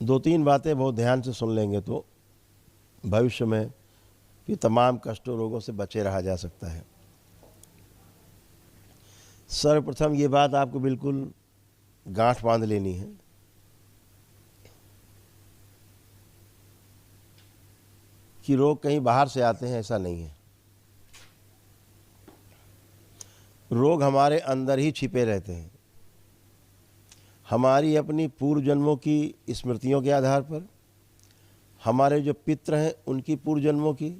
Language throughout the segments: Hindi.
दो तीन बातें बहुत ध्यान से सुन लेंगे तो भविष्य में ये तमाम कष्टों रोगों से बचे रहा जा सकता है। सर्वप्रथम ये बात आपको बिल्कुल गांठ बांध लेनी है कि रोग कहीं बाहर से आते हैं, ऐसा नहीं है। रोग हमारे अंदर ही छिपे रहते हैं। हमारी अपनी पूर्व जन्मों की स्मृतियों के आधार पर, हमारे जो पितृ हैं उनकी पूर्व जन्मों की,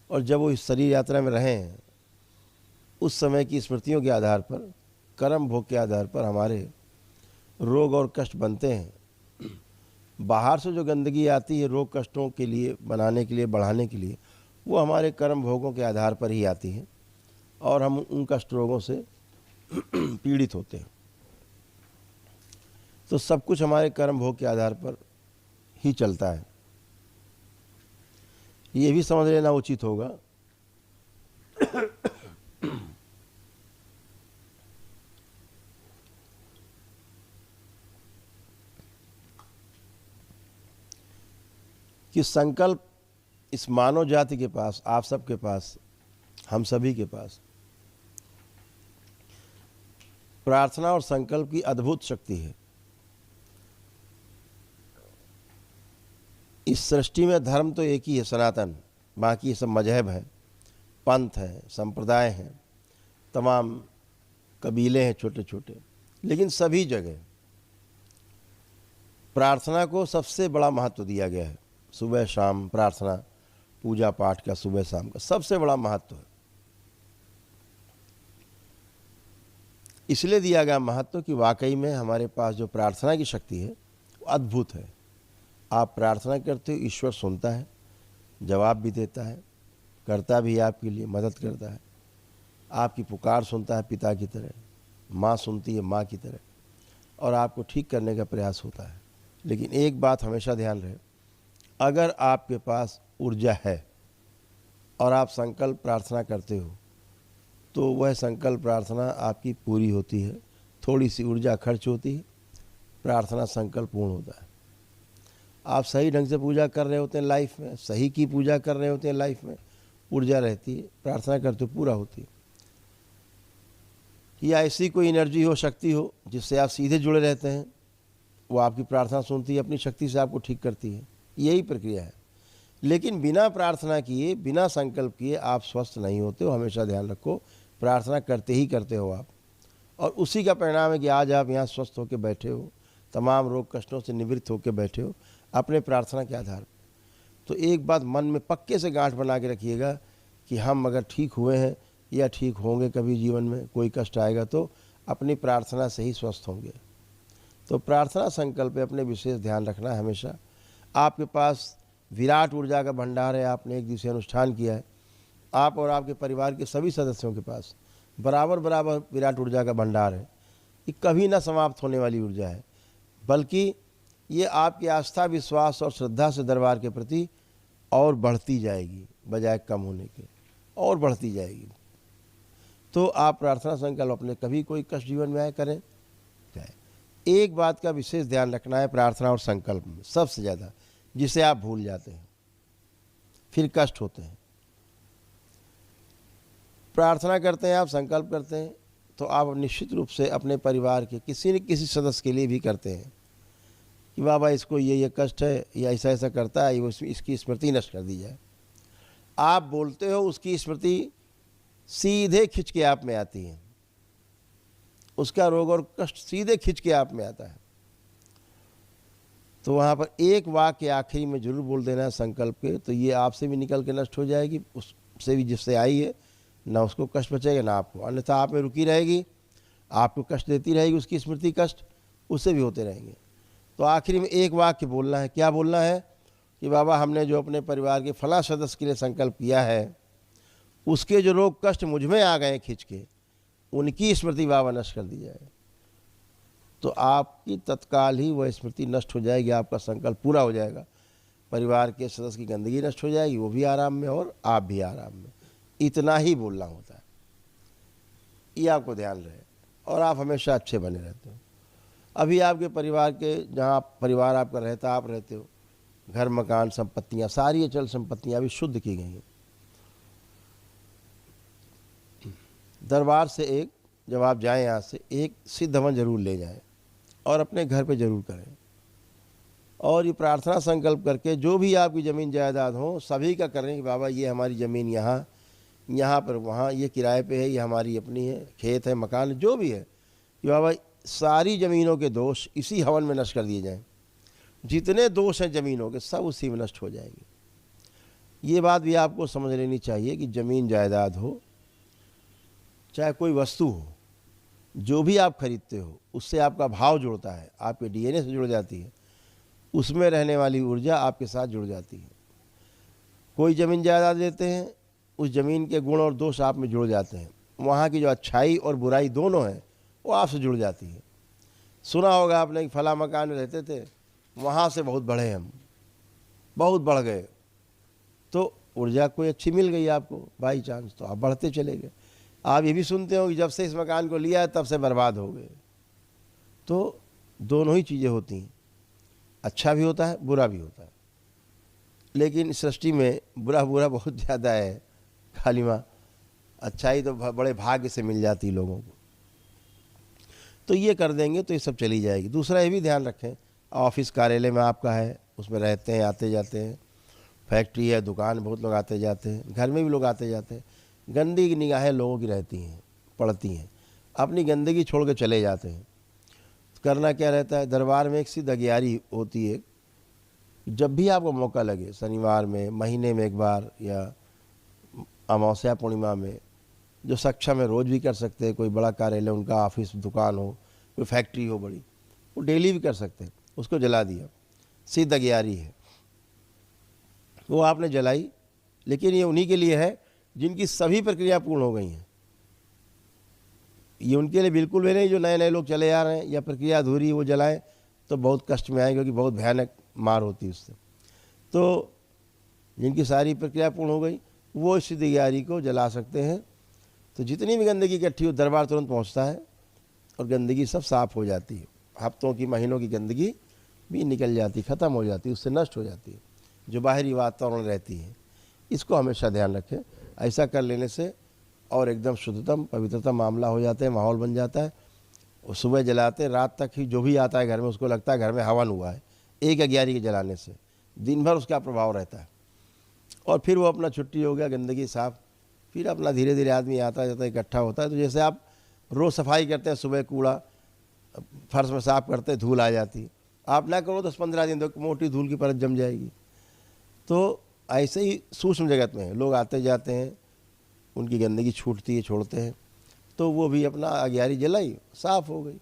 और जब वो इस शरीर यात्रा में रहे हैं उस समय की स्मृतियों के आधार पर, कर्म भोग के आधार पर हमारे रोग और कष्ट बनते हैं। बाहर से जो गंदगी आती है रोग कष्टों के लिए बनाने के लिए, बढ़ाने के लिए, वो हमारे कर्म भोगों के आधार पर ही आती है और हम उन कष्ट रोगों से पीड़ित होते हैं। तो सब कुछ हमारे कर्म भोग के आधार पर ही चलता है, ये भी समझ लेना उचित होगा। कि संकल्प इस मानव जाति के पास, आप सबके पास, हम सभी के पास प्रार्थना और संकल्प की अद्भुत शक्ति है। इस सृष्टि में धर्म तो एक ही है, सनातन, बाकी सब मजहब है, पंथ है, संप्रदाय हैं, तमाम कबीले हैं छोटे छोटे, लेकिन सभी जगह प्रार्थना को सबसे बड़ा महत्व दिया गया है। सुबह शाम प्रार्थना, पूजा पाठ का सुबह शाम का सबसे बड़ा महत्व है। इसलिए दिया गया महत्व कि वाकई में हमारे पास जो प्रार्थना की शक्ति है वो अद्भुत है। आप प्रार्थना करते हो, ईश्वर सुनता है, जवाब भी देता है, करता भी आपके लिए, मदद करता है। आपकी पुकार सुनता है पिता की तरह, माँ सुनती है माँ की तरह, और आपको ठीक करने का प्रयास होता है। लेकिन एक बात हमेशा ध्यान रहे, अगर आपके पास ऊर्जा है और आप संकल्प प्रार्थना करते हो तो वह संकल्प प्रार्थना आपकी पूरी होती है। थोड़ी सी ऊर्जा खर्च होती है, प्रार्थना संकल्प पूर्ण होता है। आप सही ढंग से पूजा कर रहे होते हैं लाइफ में, सही की पूजा कर रहे होते हैं लाइफ में, ऊर्जा रहती है, प्रार्थना करते हो पूरा होती है। या ऐसी कोई एनर्जी हो, शक्ति हो जिससे आप सीधे जुड़े रहते हैं, वो आपकी प्रार्थना सुनती है, अपनी शक्ति से आपको ठीक करती है। यही प्रक्रिया है। लेकिन बिना प्रार्थना किए, बिना संकल्प किए आप स्वस्थ नहीं होते हो। हमेशा ध्यान रखो, प्रार्थना करते ही करते हो आप, और उसी का परिणाम है कि आज आप यहाँ स्वस्थ होकर बैठे हो, तमाम रोग कष्टों से निवृत्त होकर बैठे हो अपने प्रार्थना के आधार पर। तो एक बात मन में पक्के से गांठ बना के रखिएगा कि हम अगर ठीक हुए हैं या ठीक होंगे, कभी जीवन में कोई कष्ट आएगा तो अपनी प्रार्थना से ही स्वस्थ होंगे। तो प्रार्थना संकल्प पे अपने विशेष ध्यान रखना है हमेशा। आपके पास विराट ऊर्जा का भंडार है, आपने एक दिवसीय अनुष्ठान किया है, आप और आपके परिवार के सभी सदस्यों के पास बराबर बराबर विराट ऊर्जा का भंडार है। ये कभी ना समाप्त होने वाली ऊर्जा है, बल्कि ये आपकी आस्था, विश्वास और श्रद्धा से दरबार के प्रति और बढ़ती जाएगी, बजाय कम होने के, और बढ़ती जाएगी। तो आप प्रार्थना संकल्प अपने कभी कोई कष्ट जीवन में आए करें जाए। एक बात का विशेष ध्यान रखना है प्रार्थना और संकल्प में सबसे ज़्यादा, जिसे आप भूल जाते हैं, फिर कष्ट होते हैं। प्रार्थना करते हैं आप, संकल्प करते हैं, तो आप निश्चित रूप से अपने परिवार के किसी न किसी सदस्य के लिए भी करते हैं कि बाबा इसको ये कष्ट है, या ऐसा ऐसा करता है, वो इसकी स्मृति नष्ट कर दी जाए। आप बोलते हो, उसकी स्मृति सीधे खिंच के आप में आती है, उसका रोग और कष्ट सीधे खिंच के आप में आता है। तो वहाँ पर एक वाक्य आखिरी में जरूर बोल देना है संकल्प के, तो ये आपसे भी निकल के नष्ट हो जाएगी, उससे भी जिससे आई है, ना उसको कष्ट बचेगा ना आपको, अन्यथा आप में रुकी रहेगी, आपको कष्ट देती रहेगी उसकी स्मृति, कष्ट उससे भी होते रहेंगे। तो आखिरी में एक वाक्य बोलना है। क्या बोलना है? कि बाबा हमने जो अपने परिवार के फला सदस्य के लिए संकल्प किया है, उसके जो रोग कष्ट मुझ में आ गए खींच के, उनकी स्मृति बाबा नष्ट कर दी जाए। तो आपकी तत्काल ही वह स्मृति नष्ट हो जाएगी, आपका संकल्प पूरा हो जाएगा, परिवार के सदस्य की गंदगी नष्ट हो जाएगी, वो भी आराम में और आप भी आराम में। इतना ही बोलना होता है, ये आपको ध्यान रहे, और आप हमेशा अच्छे बने रहते हो। अभी आपके परिवार के जहाँ परिवार आपका रहता, आप रहते हो, घर मकान संपत्तियाँ सारी अचल संपत्तियाँ अभी शुद्ध की गई हैं। दरबार से एक, जब आप जाएं यहाँ से, एक सिद्ध हवन जरूर ले जाएं और अपने घर पे जरूर करें। और ये प्रार्थना संकल्प करके जो भी आपकी ज़मीन जायदाद हो सभी का करें कि बाबा ये हमारी ज़मीन यहाँ, यहाँ पर वहाँ, ये किराए पे है, ये हमारी अपनी है, खेत है, मकान जो भी है, कि बाबा सारी ज़मीनों के दोष इसी हवन में नष्ट कर दिए जाएं। जितने दोष हैं ज़मीनों के सब उसी में नष्ट हो जाएंगे। ये बात भी आपको समझ लेनी चाहिए कि ज़मीन जायदाद हो चाहे कोई वस्तु हो, जो भी आप खरीदते हो उससे आपका भाव जुड़ता है, आपके डीएनए से जुड़ जाती है, उसमें रहने वाली ऊर्जा आपके साथ जुड़ जाती है। कोई ज़मीन जायदाद लेते हैं, उस ज़मीन के गुण और दोष आप में जुड़ जाते हैं, वहाँ की जो अच्छाई और बुराई दोनों हैं वो आपसे जुड़ जाती है। सुना होगा आपने कि फला मकान में रहते थे, वहाँ से बहुत बढ़े, हम बहुत बढ़ गए, तो ऊर्जा कोई अच्छी मिल गई आपको बाई चांस, तो आप बढ़ते चले गए। आप ये भी सुनते हो कि जब से इस मकान को लिया है तब से बर्बाद हो गए। तो दोनों ही चीज़ें होती हैं, अच्छा भी होता है, बुरा भी होता है, लेकिन सृष्टि में बुरा बुरा बहुत ज़्यादा है, खाली माँ अच्छाई तो बड़े भाग्य से मिल जाती लोगों को। तो ये कर देंगे तो ये सब चली जाएगी। दूसरा ये भी ध्यान रखें, ऑफिस कार्यालय में आपका है, उसमें रहते हैं, आते जाते हैं, फैक्ट्री है, दुकान, बहुत लोग आते जाते हैं, घर में भी लोग आते जाते हैं, गंदी निगाहें लोगों की रहती हैं, पड़ती हैं, अपनी गंदगी छोड़ के चले जाते हैं। तो करना क्या रहता है, दरबार में एक सिद्ध अगियारी होती है, जब भी आपको मौका लगे, शनिवार में, महीने में एक बार, या अमावस्या पूर्णिमा में, जो सक्षम है रोज़ भी कर सकते हैं, कोई बड़ा कार्यालय, उनका ऑफिस दुकान हो, कोई फैक्ट्री हो बड़ी, वो डेली भी कर सकते हैं, उसको जला दिया, सिद्ध अगियारी है, वो आपने जलाई। लेकिन ये उन्हीं के लिए है जिनकी सभी प्रक्रिया पूर्ण हो गई हैं, ये उनके लिए बिल्कुल भी नहीं जो नए नए लोग चले आ रहे हैं या प्रक्रिया अधूरी वो जलाएं तो बहुत कष्ट में आएंगे, क्योंकि बहुत भयानक मार होती है उससे। तो जिनकी सारी प्रक्रिया पूर्ण हो गई वो सिद्ध अगियारी को जला सकते हैं। तो जितनी भी गंदगी इकट्ठी हो, दरबार तुरंत पहुंचता है और गंदगी सब साफ़ हो जाती है, हफ्तों की, महीनों की गंदगी भी निकल जाती, ख़त्म हो जाती है, उससे नष्ट हो जाती है जो बाहरी वातावरण रहती है। इसको हमेशा ध्यान रखें, ऐसा कर लेने से और एकदम शुद्धतम पवित्रतम मामला हो जाता है, माहौल बन जाता है। और सुबह जलाते रात तक ही जो भी आता है घर में उसको लगता है घर में हवन हुआ है, एक अगियारी के जलाने से दिन भर उसका प्रभाव रहता है। और फिर वो अपना छुट्टी हो गया, गंदगी साफ, फिर अपना धीरे धीरे आदमी आता जाता है, इकट्ठा होता है। तो जैसे आप रोज़ सफाई करते हैं, सुबह कूड़ा फर्श में साफ़ करते हैं, धूल आ जाती है, आप ना करो 10-15 दिन तो मोटी धूल की परत जम जाएगी। तो ऐसे ही सूक्ष्म जगत में लोग आते जाते हैं, उनकी गंदगी छूटती है, छोड़ते हैं, तो वो भी अपना अगियारी जलाई, साफ़ हो गई।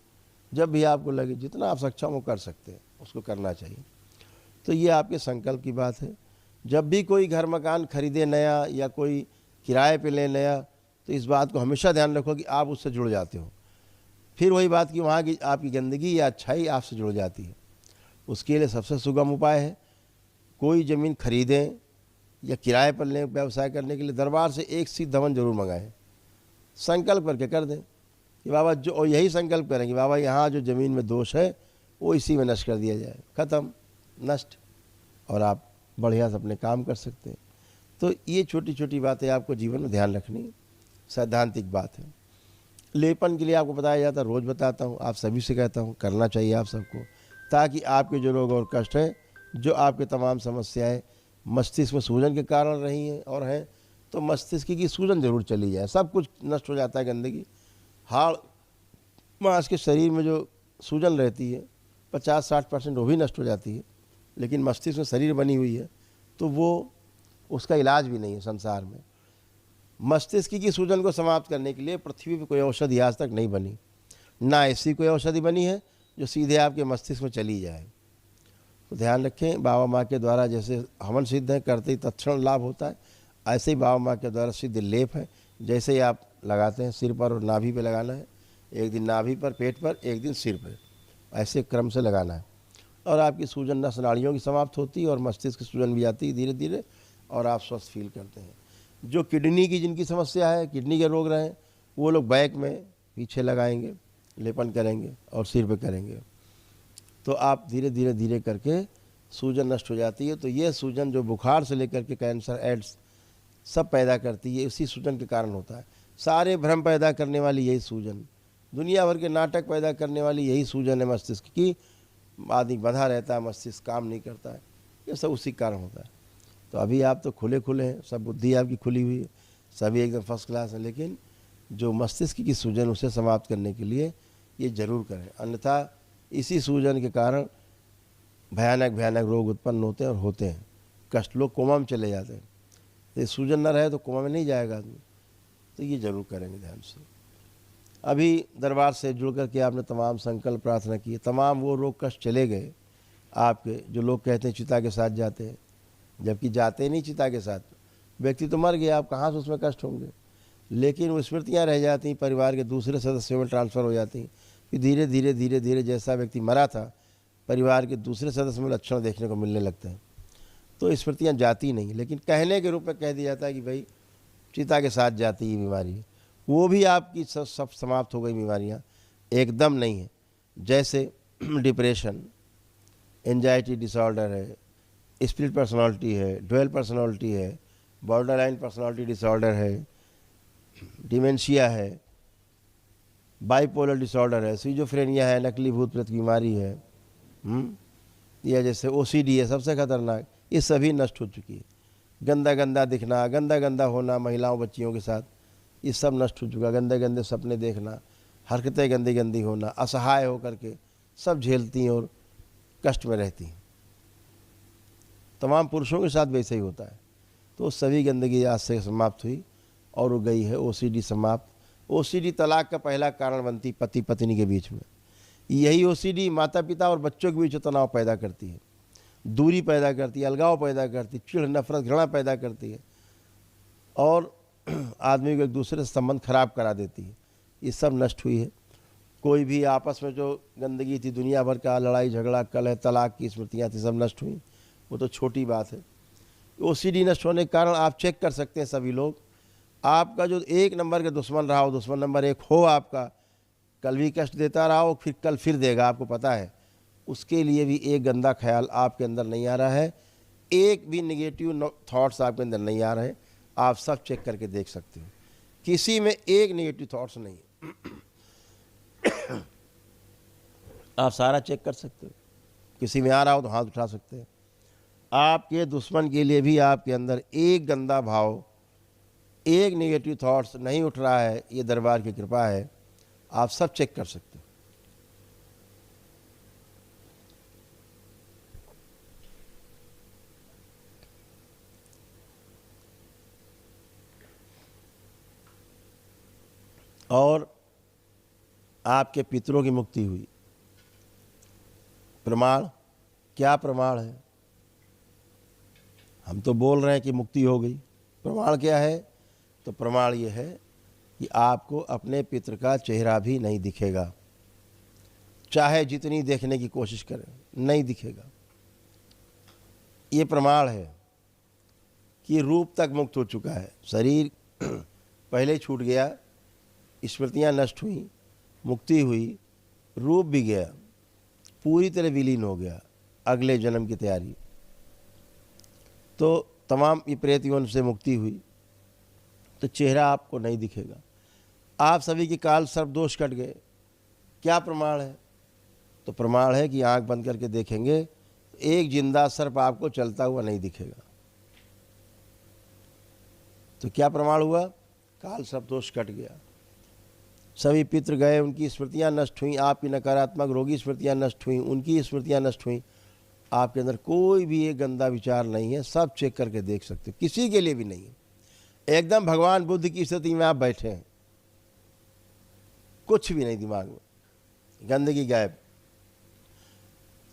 जब भी आपको लगे, जितना आप सक्षम हो कर सकते हैं, उसको करना चाहिए। तो ये आपके संकल्प की बात है। जब भी कोई घर मकान खरीदे नया या कोई किराए पे ले नया, तो इस बात को हमेशा ध्यान रखो कि आप उससे जुड़ जाते हो। फिर वही बात कि वहाँ की आपकी गंदगी या अच्छाई आपसे जुड़ जाती है। उसके लिए सबसे सुगम उपाय है, कोई ज़मीन खरीदें या किराए पर लें व्यवसाय करने के लिए, दरबार से एक सिद्ध हवन जरूर मंगाएं, संकल्प करके कर दें कि बाबा जो, और यही संकल्प करें कि बाबा यहाँ जो ज़मीन में दोष है वो इसी में नष्ट कर दिया जाए, ख़त्म, नष्ट, और आप बढ़िया से अपने काम कर सकते हैं। तो ये छोटी छोटी बातें आपको जीवन में ध्यान रखनी, सैद्धांतिक बात है। लेपन के लिए आपको बताया जाता है, रोज़ बताता हूँ, आप सभी से कहता हूँ, करना चाहिए आप सबको, ताकि आपके जो रोग और कष्ट हैं, जो आपके तमाम समस्याएं मस्तिष्क में सूजन के कारण रही हैं और हैं, तो मस्तिष्क की सूजन जरूर चली जाए। सब कुछ नष्ट हो जाता है, गंदगी, हाड़ मांस के शरीर में जो सूजन रहती है 50-60% वो भी नष्ट हो जाती है, लेकिन मस्तिष्क में शरीर बनी हुई है तो वो, उसका इलाज भी नहीं है संसार में। मस्तिष्क की सूजन को समाप्त करने के लिए पृथ्वी पर कोई औषधि आज तक नहीं बनी, ना ऐसी कोई औषधि बनी है जो सीधे आपके मस्तिष्क में चली जाए। तो ध्यान रखें, बाबा माँ के द्वारा जैसे हवन सिद्ध है, करते ही तत्क्षण लाभ होता है, ऐसे ही बाबा माँ के द्वारा सिद्ध लेप है, जैसे ही आप लगाते हैं सिर पर और नाभि पे लगाना है, एक दिन नाभि पर, पेट पर, एक दिन सिर पर, ऐसे क्रम से लगाना है, और आपकी सूजन नस नाड़ियों की समाप्त होती है और मस्तिष्क की सूजन भी आती है धीरे धीरे, और आप स्वस्थ फील करते हैं। जो किडनी की जिनकी समस्या है, किडनी के रोग रहे, वो लोग बैक में पीछे लगाएंगे, लेपन करेंगे और सिर पे करेंगे, तो आप धीरे धीरे धीरे करके सूजन नष्ट हो जाती है। तो ये सूजन जो बुखार से लेकर के कैंसर, एड्स सब पैदा करती है, उसी सूजन के कारण होता है। सारे भ्रम पैदा करने वाली यही सूजन, दुनिया भर के नाटक पैदा करने वाली यही सूजन है मस्तिष्क की। आदमी बंधा रहता है, मस्तिष्क काम नहीं करता है, ये सब उसी कारण होता है। तो अभी आप तो खुले खुले हैं, सब बुद्धि आपकी खुली हुई है, सभी एकदम फर्स्ट क्लास है, लेकिन जो मस्तिष्क की सूजन उसे समाप्त करने के लिए ये जरूर करें, अन्यथा इसी सूजन के कारण भयानक भयानक रोग उत्पन्न होते हैं और होते हैं, कष्ट, लोग कोमा में चले जाते हैं। तो ये सूजन न रहे तो कोमा में नहीं जाएगा आदमी, तो ये जरूर करेंगे ध्यान से। अभी दरबार से जुड़ कर के आपने तमाम संकल्प प्रार्थना किए, तमाम वो रोग कष्ट चले गए आपके। जो लोग कहते हैं चिता के साथ जाते हैं, जबकि जाते नहीं चिता के साथ, व्यक्ति तो मर गया, आप कहाँ से उसमें कष्ट होंगे, लेकिन वो स्मृतियाँ रह जाती, परिवार के दूसरे सदस्यों में ट्रांसफ़र हो जाती। फिर धीरे धीरे धीरे धीरे जैसा व्यक्ति मरा था, परिवार के दूसरे सदस्य में लक्षण देखने को मिलने लगते हैं। तो स्मृतियाँ जाती नहीं, लेकिन कहने के रूप में कह दिया जाता है कि भाई चिता के साथ जाती है बीमारी, वो भी आपकी सब समाप्त हो गई बीमारियाँ, एकदम नहीं है। जैसे डिप्रेशन, एंजाइटी डिसऑर्डर है, स्प्लिट पर्सनालिटी है, ड्वेल पर्सनालिटी है, बॉर्डरलाइन पर्सनालिटी डिसऑर्डर है, डिमेंशिया है, बाइपोलर डिसऑर्डर है, सिजोफ्रेनिया है, नकली भूत प्रेत बीमारी है, या जैसे ओसीडी है सबसे खतरनाक, ये सभी नष्ट हो चुकी है। गंदा गंदा दिखना, गंदा गंदा होना महिलाओं बच्चियों के साथ, ये सब नष्ट हो चुका। गंदे गंदे सपने देखना, हरकतें गंदी गंदी होना, असहाय होकर के सब झेलती हैं और कष्ट में रहती हैं। तमाम पुरुषों के साथ वैसे ही होता है। तो सभी गंदगी आज से समाप्त हुई और वो गई है ओसीडी समाप्त। ओसीडी तलाक का पहला कारण बनती पति पत्नी के बीच में। यही ओसीडी माता पिता और बच्चों के बीच तनाव पैदा करती है, दूरी पैदा करती है, अलगाव पैदा करती है, चिढ़ नफरत घृणा पैदा करती है और आदमी को एक दूसरे से संबंध खराब करा देती है। ये सब नष्ट हुई है। कोई भी आपस में जो गंदगी थी, दुनिया भर का लड़ाई झगड़ा, कलह, तलाक की स्मृतियाँ थी, सब नष्ट हुई। वो तो छोटी बात है। ओसीडी नष्ट होने के कारण आप चेक कर सकते हैं सभी लोग, आपका जो एक नंबर का दुश्मन रहा हो, दुश्मन नंबर 1 हो आपका, कल भी कष्ट देता रहा हो, फिर कल फिर देगा, आपको पता है, उसके लिए भी एक गंदा ख्याल आपके अंदर नहीं आ रहा है, एक भी नेगेटिव थॉट्स आपके अंदर नहीं आ रहे। आप सब चेक करके देख सकते हो, किसी में एक नेगेटिव थॉट्स नहीं आप सारा चेक कर सकते हो। किसी में आ रहा हो तो हाथ उठा सकते हैं। आपके दुश्मन के लिए भी आपके अंदर एक गंदा भाव, एक नेगेटिव थॉट्स नहीं उठ रहा है, ये दरबार की कृपा है। आप सब चेक कर सकते हो। और आपके पितरों की मुक्ति हुई। प्रमाण, क्या प्रमाण है? हम तो बोल रहे हैं कि मुक्ति हो गई, प्रमाण क्या है? तो प्रमाण ये है कि आपको अपने पितर का चेहरा भी नहीं दिखेगा, चाहे जितनी देखने की कोशिश करें, नहीं दिखेगा। ये प्रमाण है कि रूप तक मुक्त हो चुका है। शरीर पहले छूट गया, स्मृतियाँ नष्ट हुई, मुक्ति हुई, रूप भी गया, पूरी तरह विलीन हो गया, अगले जन्म की तैयारी। तो तमाम विपरीत योनि से मुक्ति हुई, तो चेहरा आपको नहीं दिखेगा। आप सभी की काल सर्प दोष कट गए। क्या प्रमाण है? तो प्रमाण है कि आंख बंद करके देखेंगे, एक जिंदा सर्प आपको चलता हुआ नहीं दिखेगा। तो क्या प्रमाण हुआ? काल सर्प दोष कट गया। सभी पितृ गए, उनकी स्मृतियां नष्ट हुई, आपकी नकारात्मक रोगी स्मृतियां नष्ट हुई, उनकी स्मृतियां नष्ट हुई। आपके अंदर कोई भी एक गंदा विचार नहीं है, सब चेक करके देख सकते हो, किसी के लिए भी नहीं है। एकदम भगवान बुद्ध की स्थिति में आप बैठे हैं, कुछ भी नहीं दिमाग में, गंदगी गायब।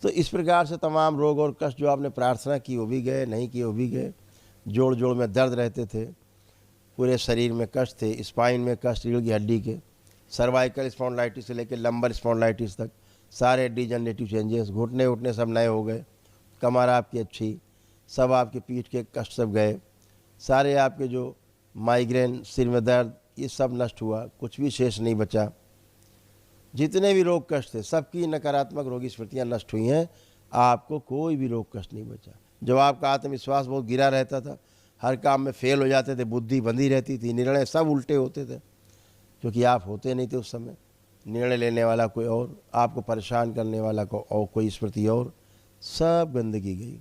तो इस प्रकार से तमाम रोग और कष्ट जो आपने प्रार्थना की वो भी गए, नहीं किए वो भी गए। जोड़ जोड़ में दर्द रहते थे, पूरे शरीर में कष्ट थे, स्पाइन में कष्ट, रीढ़ की हड्डी के, सर्वाइकल स्पॉन्डिलाइटिस से लेकर लंबर स्पॉन्डिलाइटिस तक सारे डिजनरेटिव चेंजेस, घुटने उठने सब नए हो गए, कमर आपकी अच्छी, सब आपके पीठ के कष्ट सब गए, सारे आपके जो माइग्रेन, सिर में दर्द, ये सब नष्ट हुआ, कुछ भी शेष नहीं बचा। जितने भी रोग कष्ट थे सबकी नकारात्मक रोगी स्मृतियाँ नष्ट हुई हैं, आपको कोई भी रोग कष्ट नहीं बचा। जब आपका आत्मविश्वास बहुत गिरा रहता था, हर काम में फेल हो जाते थे, बुद्धि बंधी रहती थी, निर्णय सब उल्टे होते थे, क्योंकि आप होते नहीं थे उस समय। निर्णय लेने वाला कोई और, आपको परेशान करने वाला कोई स्मृति और, सब गंदगी गई।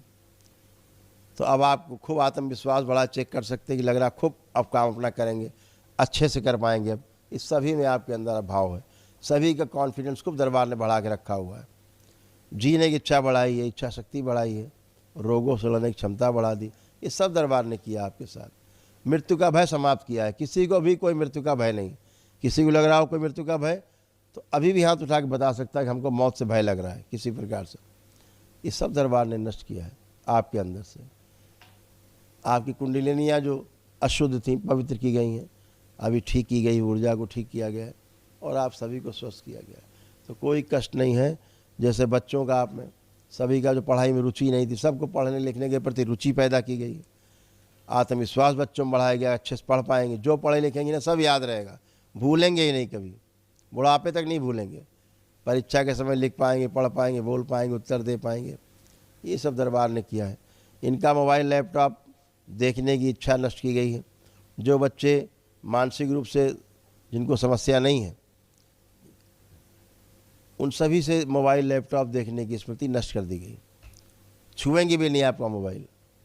तो अब आप खूब आत्मविश्वास बड़ा चेक कर सकते हैं कि लग रहा खूब अब काम अपना करेंगे, अच्छे से कर पाएंगे। अब इस सभी में आपके अंदर अभाव है, सभी का कॉन्फिडेंस खूब दरबार ने बढ़ा के रखा हुआ है। जीने की इच्छा बढ़ाई है, इच्छा शक्ति बढ़ाई है, रोगों से लड़ने की क्षमता बढ़ा दी, ये सब दरबार ने किया आपके साथ। मृत्यु का भय समाप्त किया है, किसी को भी कोई मृत्यु का भय नहीं। किसी को लग रहा हो कोई मृत्यु का भय, तो अभी भी हाथ उठा के बता सकता है कि हमको मौत से भय लग रहा है किसी प्रकार से। ये सब दरबार ने नष्ट किया है आपके अंदर से। आपकी कुंडलिनियाँ जो अशुद्ध थी पवित्र की गई हैं, अभी ठीक की गई, ऊर्जा को ठीक किया गया है और आप सभी को स्वस्थ किया गया है। तो कोई कष्ट नहीं है। जैसे बच्चों का आप में सभी का जो पढ़ाई में रुचि नहीं थी, सबको पढ़ने लिखने के प्रति रुचि पैदा की गई। आत्मविश्वास बच्चों में बढ़ाया गया, अच्छे से पढ़ पाएंगे, जो पढ़े लिखेंगे ना सब याद रहेगा, भूलेंगे ही नहीं, कभी बुढ़ापे तक नहीं भूलेंगे। परीक्षा के समय लिख पाएंगे, पढ़ पाएंगे, बोल पाएंगे, उत्तर दे पाएंगे। ये सब दरबार ने किया है। इनका मोबाइल लैपटॉप देखने की इच्छा नष्ट की गई है। जो बच्चे मानसिक रूप से जिनको समस्या नहीं है, उन सभी से मोबाइल लैपटॉप देखने की स्मृति नष्ट कर दी गई। छुएंगे भी नहीं आपका मोबाइल।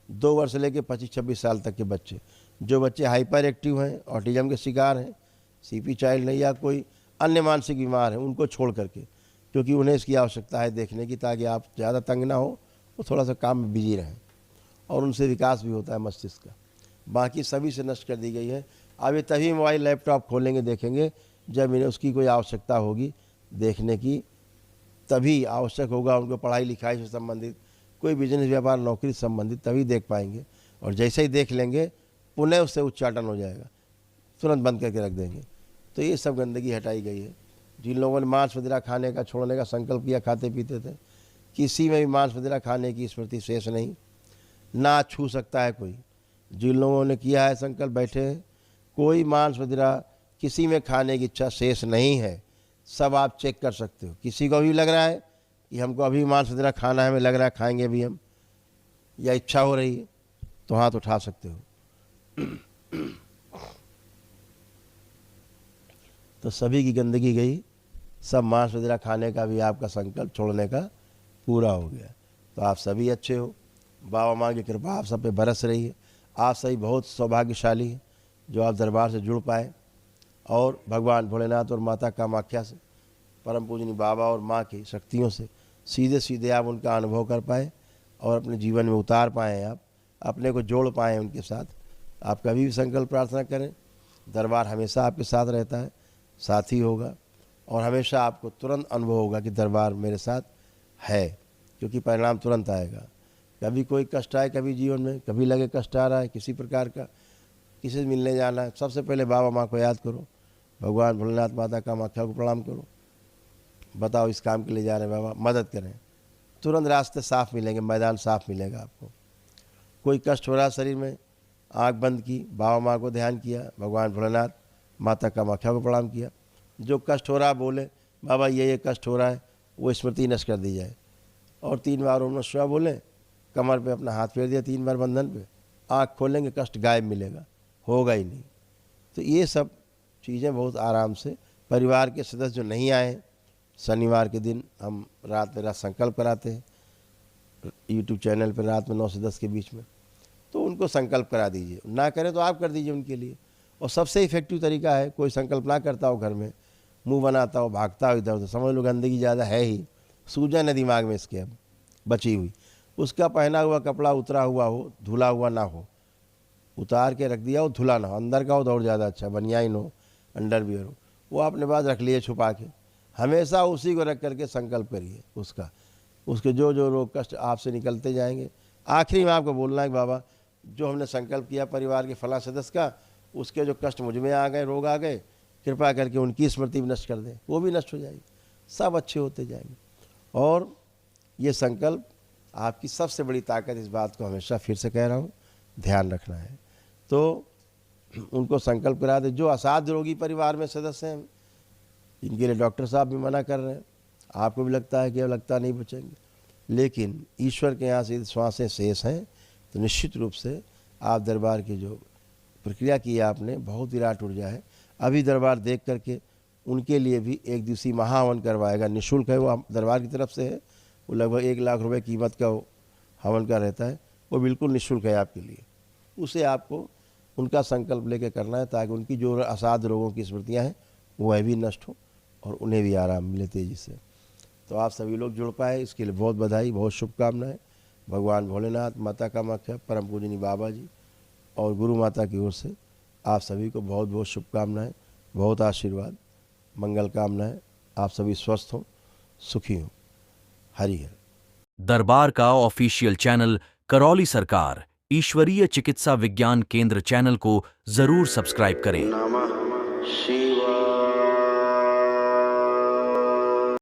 2 वर्ष से लेकर 25-26 साल तक के बच्चे, जो बच्चे हाइपर एक्टिव हैं, ऑटिज्म के शिकार हैं, सीपी चाइल्ड नहीं या कोई अन्य मानसिक बीमार हैं, उनको छोड़ करके, क्योंकि उन्हें इसकी आवश्यकता है देखने की, ताकि आप ज़्यादा तंग ना हो, वो थोड़ा सा काम में बिजी रहें और उनसे विकास भी होता है मस्तिष्क का। बाकी सभी से नष्ट कर दी गई है। अब ये तभी मोबाइल लैपटॉप खोलेंगे, देखेंगे जब इन्हें उसकी कोई आवश्यकता होगी देखने की, तभी आवश्यक होगा उनको पढ़ाई लिखाई से संबंधित, कोई बिजनेस व्यापार नौकरी से संबंधित, तभी देख पाएंगे। और जैसे ही देख लेंगे पुनः उससे उच्चाटन हो जाएगा, तुरंत बंद करके रख देंगे। तो ये सब गंदगी हटाई गई है। जिन लोगों ने मांस मदिरा खाने का छोड़ने का संकल्प किया, खाते पीते थे, किसी में भी मांस मदिरा खाने की स्मृति शेष नहीं, ना छू सकता है कोई। जिन लोगों ने किया है संकल्प, बैठे हैं, कोई मांस मदिरा किसी में खाने की इच्छा शेष नहीं है। सब आप चेक कर सकते हो। किसी को भी लग रहा है कि हमको अभी मांस मदिरा खाना है, हमें लग रहा है खाएंगे भी हम, या इच्छा हो रही है, तो हाथ उठा सकते हो। तो सभी की गंदगी गई, सब मांस मदिरा खाने का भी आपका संकल्प छोड़ने का पूरा हो गया। तो आप सभी अच्छे हो, बाबा माँ की कृपा आप सब पे बरस रही है। आप सभी बहुत सौभाग्यशाली हैं जो आप दरबार से जुड़ पाए और भगवान भोलेनाथ और माता कामाख्या से, परम पूजनी बाबा और माँ की शक्तियों से सीधे सीधे आप उनका अनुभव कर पाए और अपने जीवन में उतार पाएँ, आप अपने को जोड़ पाएँ उनके साथ। आप कभी भी संकल्प प्रार्थना करें, दरबार हमेशा आपके साथ रहता है, साथी होगा और हमेशा आपको तुरंत अनुभव होगा कि दरबार मेरे साथ है, क्योंकि परिणाम तुरंत आएगा। कभी कोई कष्ट आए, कभी जीवन में कभी लगे कष्ट आ रहा है किसी प्रकार का, किसी से मिलने जाना है, सबसे पहले बाबा माँ को याद करो, भगवान भोलेनाथ माता कामाख्या को प्रणाम करो, बताओ इस काम के लिए जा रहे हैं बाबा, मदद करें। तुरंत रास्ते साफ मिलेंगे, मैदान साफ मिलेगा आपको। कोई कष्ट हो रहा शरीर में, आँख बंद की, बाबा माँ को ध्यान किया, भगवान भोलेनाथ माता कामाख्या को प्रणाम किया। जो कष्ट हो रहा बोले बाबा ये कष्ट हो रहा है, वो स्मृति नष्ट कर दी जाए। और 3 बार ओम नमः शिवाय बोले, कमर पे अपना हाथ फेर दिया 3 बार बंधन पे, आँख खोलेंगे, कष्ट गायब मिलेगा, होगा ही नहीं। तो ये सब चीज़ें बहुत आराम से, परिवार के सदस्य जो नहीं आए, शनिवार के दिन हम रात में संकल्प कराते हैं यूट्यूब चैनल पर, रात में 9 से 10 के बीच में, तो उनको संकल्प करा दीजिए। ना करें तो आप कर दीजिए उनके लिए। और सबसे इफेक्टिव तरीका है, कोई संकल्प ना करता हो घर में, मुंह बनाता हो, भागता हो इधर उधर, समझ लो गंदगी ज़्यादा है ही, सूजन है दिमाग में इसके अब बची हुई, उसका पहना हुआ कपड़ा उतरा हुआ हो, धुला हुआ ना हो, उतार के रख दिया हो, धुला ना हो, अंदर का हो तो और ज़्यादा अच्छा, बनियाइन हो, अंडरवियर हो, वो आपने पास रख लिए छुपा के, हमेशा उसी को रख करके संकल्प करिए उसका। उसके जो जो रोग कष्ट आपसे निकलते जाएंगे। आखिरी में आपको बोलना है कि बाबा जो हमने संकल्प किया परिवार के फला सदस्य का, उसके जो कष्ट मुझ में आ गए, रोग आ गए, कृपा करके उनकी स्मृति भी नष्ट कर दें, वो भी नष्ट हो जाएगी, सब अच्छे होते जाएंगे। और ये संकल्प आपकी सबसे बड़ी ताकत, इस बात को हमेशा फिर से कह रहा हूँ, ध्यान रखना है। तो उनको संकल्प करा दे। जो असाध्य रोगी परिवार में सदस्य हैं, इनके लिए डॉक्टर साहब भी मना कर रहे हैं, आपको भी लगता है कि अब लगता नहीं बचेंगे, लेकिन ईश्वर के यहाँ से श्वासें शेष हैं, तो निश्चित रूप से आप दरबार की जो प्रक्रिया की है आपने, बहुत विराट ऊर्जा है। अभी दरबार देख करके उनके लिए भी एक दिवसीय महाहवन करवाएगा, निःशुल्क है, वो दरबार की तरफ से है, वो लगभग 1 लाख रुपए कीमत का वो हवन का रहता है, वो बिल्कुल निःशुल्क है आपके लिए। उसे आपको उनका संकल्प लेके करना है, ताकि उनकी जो असाध्य रोगों की स्मृतियाँ हैं वह भी नष्ट हो और उन्हें भी आराम मिले तेजी से। तो आप सभी लोग जुड़ पाए, इसके लिए बहुत बधाई, बहुत शुभकामनाएं। भगवान भोलेनाथ, माता कामाख्या, परम पूजनीय बाबा जी और गुरु माता की ओर से आप सभी को बहुत बहुत शुभकामनाएं, बहुत आशीर्वाद, मंगल कामनाएं। आप सभी स्वस्थ हों, सुखी हों। हरि हर। दरबार का ऑफिशियल चैनल करौली सरकार ईश्वरीय चिकित्सा विज्ञान केंद्र चैनल को जरूर सब्सक्राइब करें। नमः शिवाय।